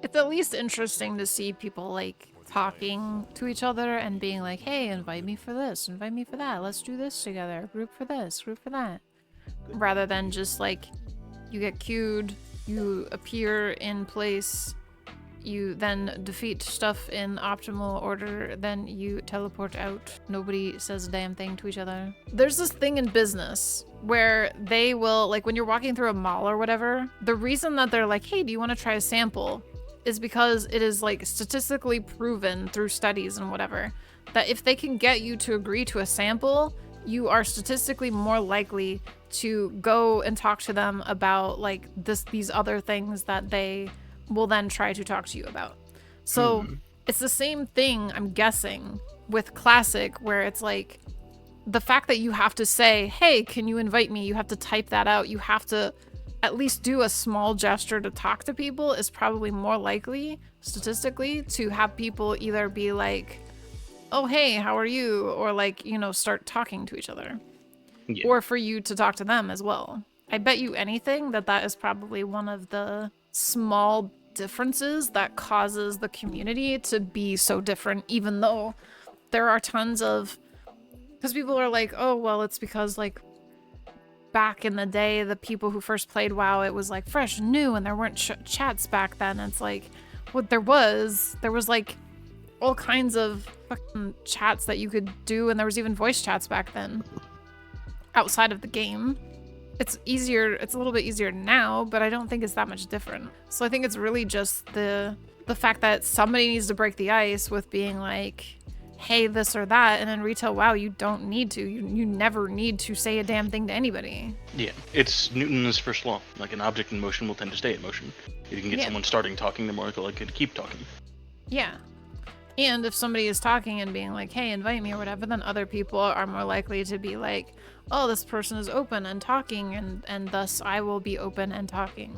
It's at least interesting to see people like talking to each other and being like, hey, invite me for this, invite me for that, let's do this together, group for this, group for that. Rather than just like, you get queued, you appear in place, you then defeat stuff in optimal order, then you teleport out. Nobody says a damn thing to each other. There's this thing in business where they will, like when you're walking through a mall or whatever, the reason that they're like, hey, do you want to try a sample? Is because it is like statistically proven through studies and whatever, that if they can get you to agree to a sample, you are statistically more likely to go and talk to them about like these other things that they will then try to talk to you about. So it's the same thing, I'm guessing, with Classic, where it's like the fact that you have to say, hey, can you invite me? You have to type that out. You have to at least do a small gesture to talk to people is probably more likely, statistically, to have people either be like, oh, hey, how are you? Or like, you know, start talking to each other. Yeah. Or for you to talk to them as well. I bet you anything that is probably one of the small differences that causes the community to be so different, even though there are tons of, because people are like, oh, well, it's because like back in the day, the people who first played WoW, it was like fresh and new and there weren't chats back then. It's like, what there was like all kinds of fucking chats that you could do, and there was even voice chats back then outside of the game. It's easier, it's a little bit easier now, but I don't think it's that much different. So I think it's really just the fact that somebody needs to break the ice with being like, hey, this or that, and in retail WoW, you don't need to. You never need to say a damn thing to anybody. Yeah, it's Newton's first law. Like, an object in motion will tend to stay in motion. If you can get someone starting talking, they're more likely to keep talking. Yeah. And if somebody is talking and being like, hey, invite me or whatever, then other people are more likely to be like, oh, this person is open and talking, and thus I will be open and talking.